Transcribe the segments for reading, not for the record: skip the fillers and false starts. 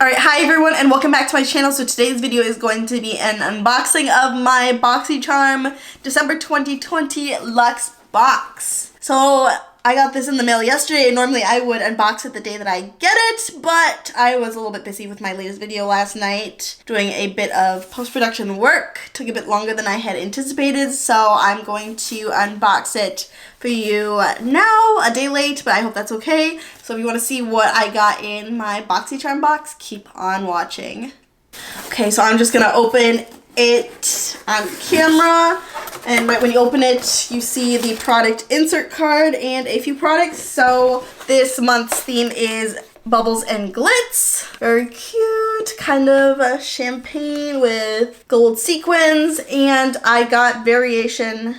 Alright, hi everyone and welcome back to my channel. So today's video is going to be an unboxing of my BoxyCharm December 2020 Luxe box. So I got this in the mail yesterday. Normally I would unbox it the day that I get it, but I was a little bit busy with my latest video last night doing a bit of post-production work. Took a bit longer than I had anticipated, so I'm going to unbox it for you now, a day late, but I hope that's okay. So if you want to see what I got in my BoxyCharm box, keep on watching. Okay, so I'm just gonna open it on camera, and right when you open it, you see the product insert card and a few products. So this month's theme is Bubbles and Glitz. Very cute, kind of a champagne with gold sequins, and I got variation.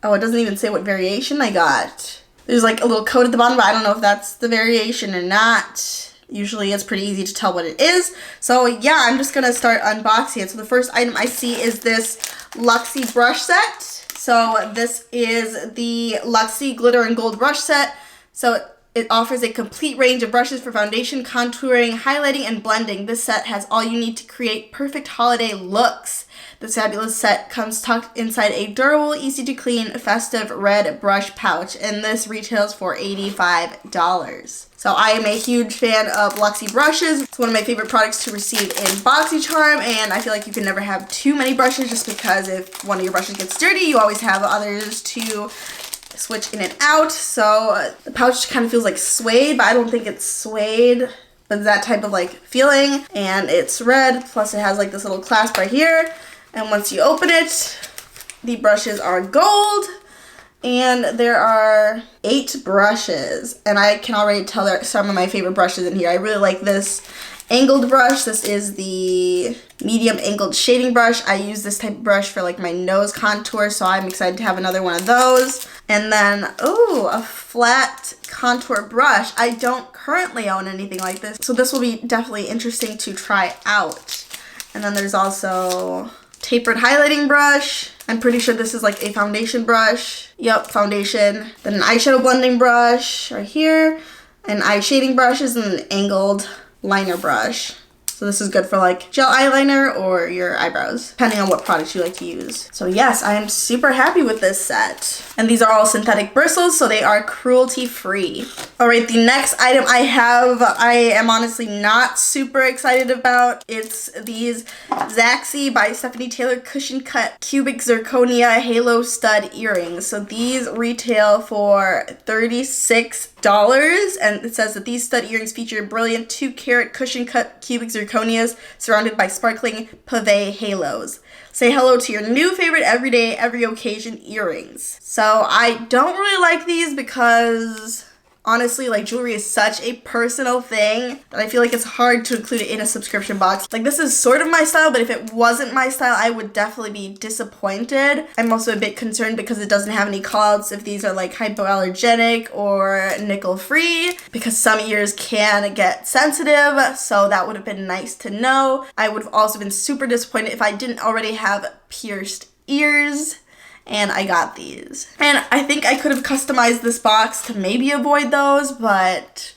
Oh, it doesn't even say what variation I got. There's like a little code at the bottom, but I don't know if that's the variation or not. Usually it's pretty easy to tell what it is. So yeah, I'm just gonna start unboxing it. So the first item I see is this Luxy Brush Set. So this is the Luxy Glitter and Gold Brush Set. So it offers a complete range of brushes for foundation, contouring, highlighting, and blending. This set has all you need to create perfect holiday looks. This fabulous set comes tucked inside a durable, easy to clean, festive red brush pouch, and this retails for $85. So I am a huge fan of Luxy brushes. It's one of my favorite products to receive in BoxyCharm, and I feel like you can never have too many brushes just because if one of your brushes gets dirty, you always have others to switch in and out. So the pouch kind of feels like suede, but I don't think it's suede. But it's that type of like feeling, and it's red, plus it has like this little clasp right here. And once you open it, the brushes are gold, and there are 8 brushes, and I can already tell there are some of my favorite brushes in here. I really like this angled brush. This is the medium angled shading brush. I use this type of brush for like my nose contour, so I'm excited to have another one of those. And then, ooh, a flat contour brush. I don't currently own anything like this, so this will be definitely interesting to try out. And then there's also tapered highlighting brush. I'm pretty sure this is like a foundation brush. Yep, foundation. Then an eyeshadow blending brush right here. And eye shading brushes and an angled liner brush. So this is good for like gel eyeliner or your eyebrows, depending on what products you like to use. So yes, I am super happy with this set. And these are all synthetic bristles, so they are cruelty free. All right, the next item I am honestly not super excited about. It's these Zaxie by Stefanie Taylor cushion cut cubic zirconia halo stud earrings. So these retail for $36. And it says that these stud earrings feature brilliant 2-carat cushion cut cubic zirconias surrounded by sparkling pave halos. Say hello to your new favorite everyday, every occasion earrings. So I don't really like these because honestly, like, jewelry is such a personal thing that I feel like it's hard to include it in a subscription box. Like, this is sort of my style, but if it wasn't my style, I would definitely be disappointed. I'm also a bit concerned because it doesn't have any callouts if these are like hypoallergenic or nickel free, because some ears can get sensitive, so that would have been nice to know. I would have also been super disappointed if I didn't already have pierced ears. And I got these. And I think I could have customized this box to maybe avoid those, but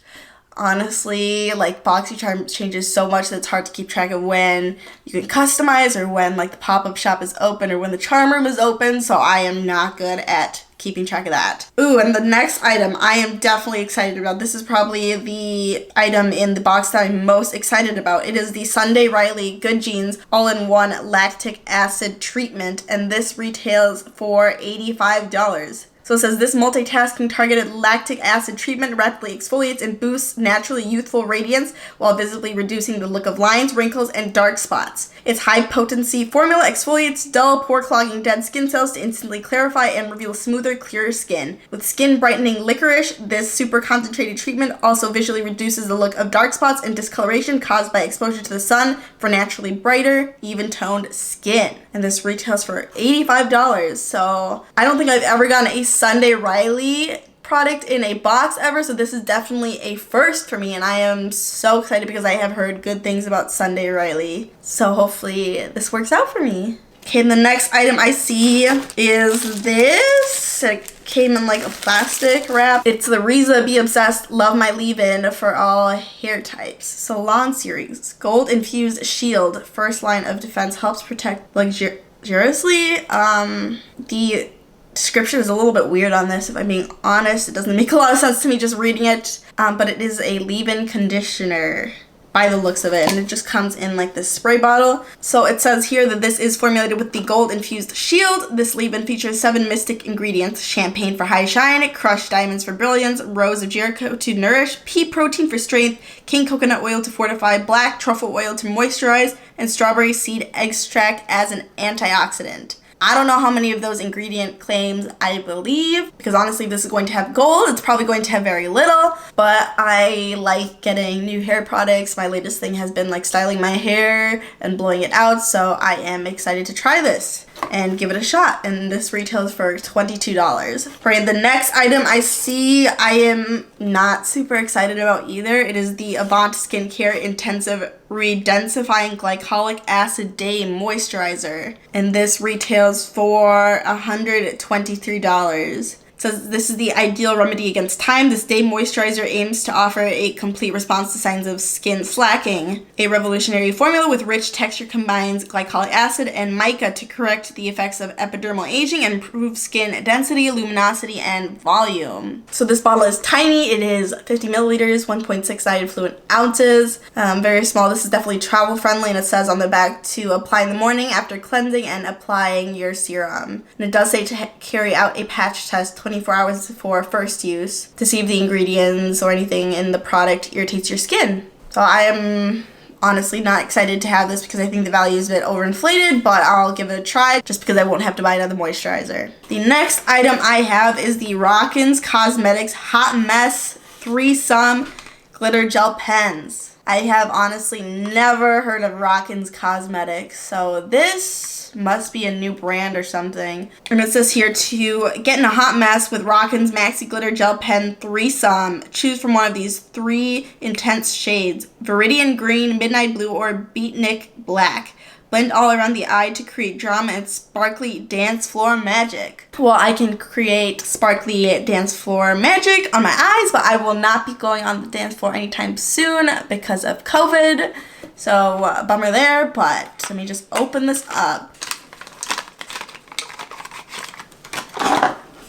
honestly, like, BoxyCharm changes so much that it's hard to keep track of when you can customize or when like the pop-up shop is open or when the charm room is open, so I am not good at keeping track of that. Ooh, and the next item I am definitely excited about. This is probably the item in the box that I'm most excited about. It is the Sunday Riley Good Genes All-in-One Lactic Acid Treatment, and this retails for $85. So it says, this multitasking targeted lactic acid treatment rapidly exfoliates and boosts naturally youthful radiance while visibly reducing the look of lines, wrinkles, and dark spots. Its high-potency formula exfoliates dull, pore-clogging dead skin cells to instantly clarify and reveal smoother, clearer skin. With skin-brightening licorice, this super concentrated treatment also visually reduces the look of dark spots and discoloration caused by exposure to the sun for naturally brighter, even-toned skin. And this retails for $85. So I don't think I've ever gotten a Sunday Riley product in a box ever, so this is definitely a first for me, and I am so excited because I have heard good things about Sunday Riley. So hopefully this works out for me. Okay, and the next item I see is this came in like a plastic wrap. It's the Reza Be Obsessed Love My Leave-In for all hair types. Salon Series. Gold Infused Shield. First line of defense, helps protect luxuriously. The description is a little bit weird on this, if I'm being honest. It doesn't make a lot of sense to me just reading it. But it is a leave-in conditioner by the looks of it, and it just comes in like this spray bottle. So it says here that this is formulated with the Gold Infused Shield. This leave-in features 7 mystic ingredients: champagne for high shine, crushed diamonds for brilliance, rose of Jericho to nourish, pea protein for strength, king coconut oil to fortify, black truffle oil to moisturize, and strawberry seed extract as an antioxidant. I don't know how many of those ingredient claims I believe, because honestly this is going to have gold. It's probably going to have very little, but I like getting new hair products. My latest thing has been like styling my hair and blowing it out, so I am excited to try this and give it a shot, and this retails for $22. For the next item I see, I am not super excited about either. It is the Avant Skincare Intensive Redensifying Glycolic Acid Day Moisturizer, and this retails for $123. It says this is the ideal remedy against time. This day moisturizer aims to offer a complete response to signs of skin slacking. A revolutionary formula with rich texture combines glycolic acid and mica to correct the effects of epidermal aging and improve skin density, luminosity, and volume. So this bottle is tiny. It is 50 milliliters, 1.6 diluted fluid ounces. Very small. This is definitely travel friendly, and it says on the back to apply in the morning after cleansing and applying your serum. And it does say to carry out a patch test 24 hours for first use to see if the ingredients or anything in the product irritates your skin. So I am honestly not excited to have this because I think the value is a bit overinflated, but I'll give it a try just because I won't have to buy another moisturizer. The next item I have is the Rockins Cosmetics Hot Mess Threesome Glitter Gel Pens. I have honestly never heard of Rockins Cosmetics, so this must be a new brand or something. And it says here to get in a hot mess with Rockins Maxi Glitter Gel Pen Threesome. Choose from one of these 3 intense shades: Viridian Green, Midnight Blue, or Beatnik Black. Blend all around the eye to create drama and sparkly dance floor magic. Well, I can create sparkly dance floor magic on my eyes, but I will not be going on the dance floor anytime soon because of COVID. So, bummer there, but let me just open this up.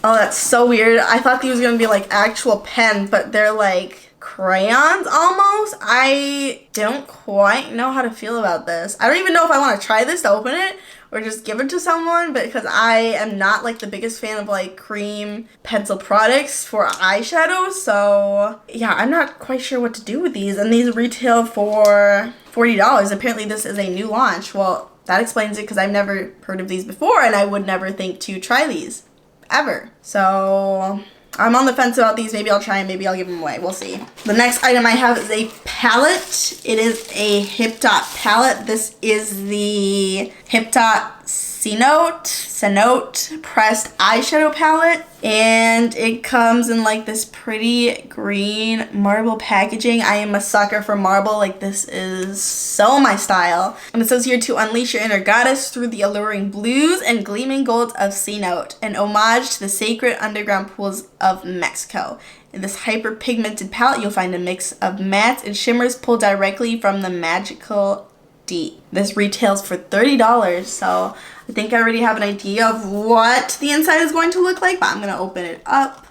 Oh, that's so weird. I thought these were going to be like actual pens, but they're like crayons almost. I don't quite know how to feel about this. I don't even know if I want to try this to open it or just give it to someone, because I am not like the biggest fan of like cream pencil products for eyeshadow. So yeah, I'm not quite sure what to do with these, and these retail for $40. Apparently this is a new launch. Well, that explains it, because I've never heard of these before and I would never think to try these ever. So I'm on the fence about these. Maybe I'll try and maybe I'll give them away. We'll see. The next item I have is a palette. It is a HipDot palette. This is the HipDot Cenote pressed eyeshadow palette, and it comes in like this pretty green marble packaging. I am a sucker for marble. Like, this is so my style. And it says here to unleash your inner goddess through the alluring blues and gleaming golds of Cenote, an homage to the sacred underground pools of Mexico. In this hyper-pigmented palette, you'll find a mix of mattes and shimmers pulled directly from the magical deep. This retails for $30, so I think I already have an idea of what the inside is going to look like, but I'm going to open it up.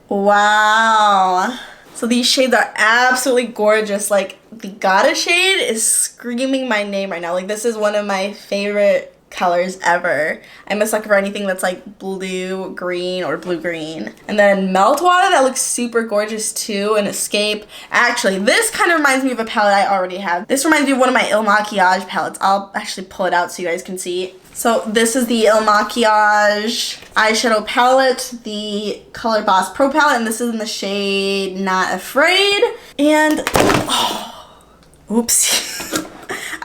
Wow. So these shades are absolutely gorgeous. Like, the Goddess shade is screaming my name right now. Like, this is one of my favorite colors ever. I'm a sucker for anything that's like blue green or blue green. And then Meltwater, that looks super gorgeous too, and Escape. Actually, this kind of reminds me of a palette I already have. This reminds me of one of my Il Makiage palettes. I'll actually pull it out so you guys can see. So this is the Il Makiage eyeshadow palette, the Color Boss Pro palette, and this is in the shade Not Afraid. And oops.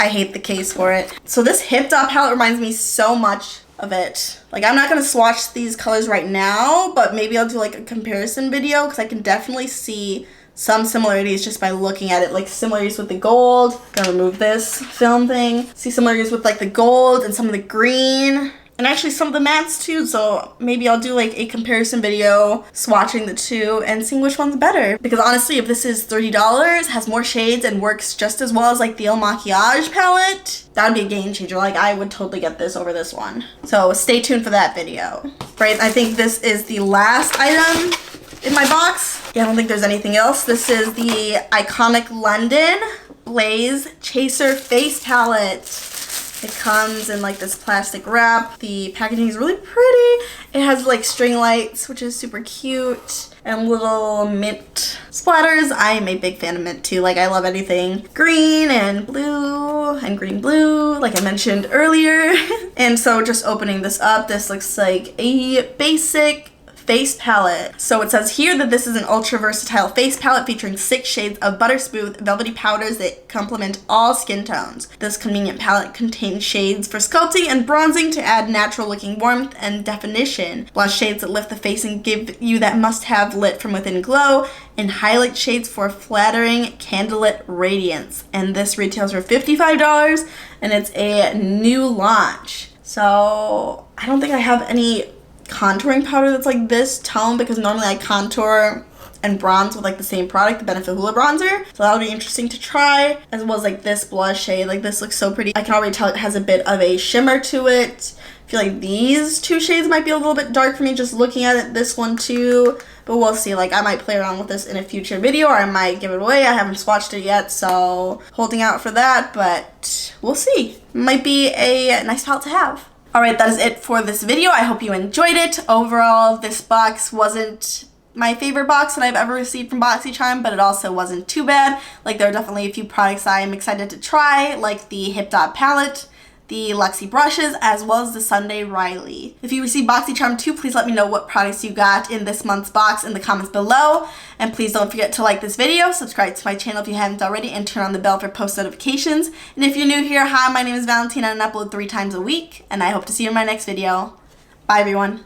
I hate the case for it. So this HipDot palette reminds me so much of it. Like, I'm not gonna swatch these colors right now, but maybe I'll do like a comparison video, because I can definitely see some similarities just by looking at it. Like, similarities with the gold. I'm gonna remove this film thing. See similarities with like the gold and some of the green. and actually some of the mattes too, so maybe I'll do like a comparison video swatching the two and seeing which one's better. Because honestly, if this is $30, has more shades, and works just as well as like the Il Makiage palette, that would be a game changer. Like, I would totally get this over this one. So stay tuned for that video. Right, I think this is the last item in my box. Yeah, I don't think there's anything else. This is the Iconic London Blaze Chaser Face Palette. It comes in like this plastic wrap. The packaging is really pretty. It has like string lights, which is super cute, and little mint splatters. I am a big fan of mint too. Like, I love anything green and blue and green blue, like I mentioned earlier. And so just opening this up, this looks like a basic face palette. So it says here that this is an ultra versatile face palette featuring 6 shades of butter smooth velvety powders that complement all skin tones. This convenient palette contains shades for sculpting and bronzing to add natural looking warmth and definition, plus shades that lift the face and give you that must-have lit from within glow, and highlight shades for flattering candlelit radiance. And this retails for $55, and it's a new launch. So I don't think I have any contouring powder that's like this tone, because normally I contour and bronze with like the same product, the Benefit Hoola bronzer. So that'll be interesting to try, as well as like this blush shade. Like, this looks so pretty. I can already tell it has a bit of a shimmer to it. I feel like these 2 shades might be a little bit dark for me just looking at it. This one too, but we'll see. Like, I might play around with this in a future video, or I might give it away. I haven't swatched it yet, so holding out for that, but we'll see. Might be a nice palette to have. Alright, that is it for this video. I hope you enjoyed it. Overall, this box wasn't my favorite box that I've ever received from BoxyCharm, but it also wasn't too bad. Like, there are definitely a few products I am excited to try, like the HipDot palette, the Luxy brushes, as well as the Sunday Riley. If you receive BoxyCharm too, please let me know what products you got in this month's box in the comments below. And please don't forget to like this video, subscribe to my channel if you haven't already, and turn on the bell for post notifications. And if you're new here, hi, my name is Valentina, and I upload 3 times a week, and I hope to see you in my next video. Bye, everyone.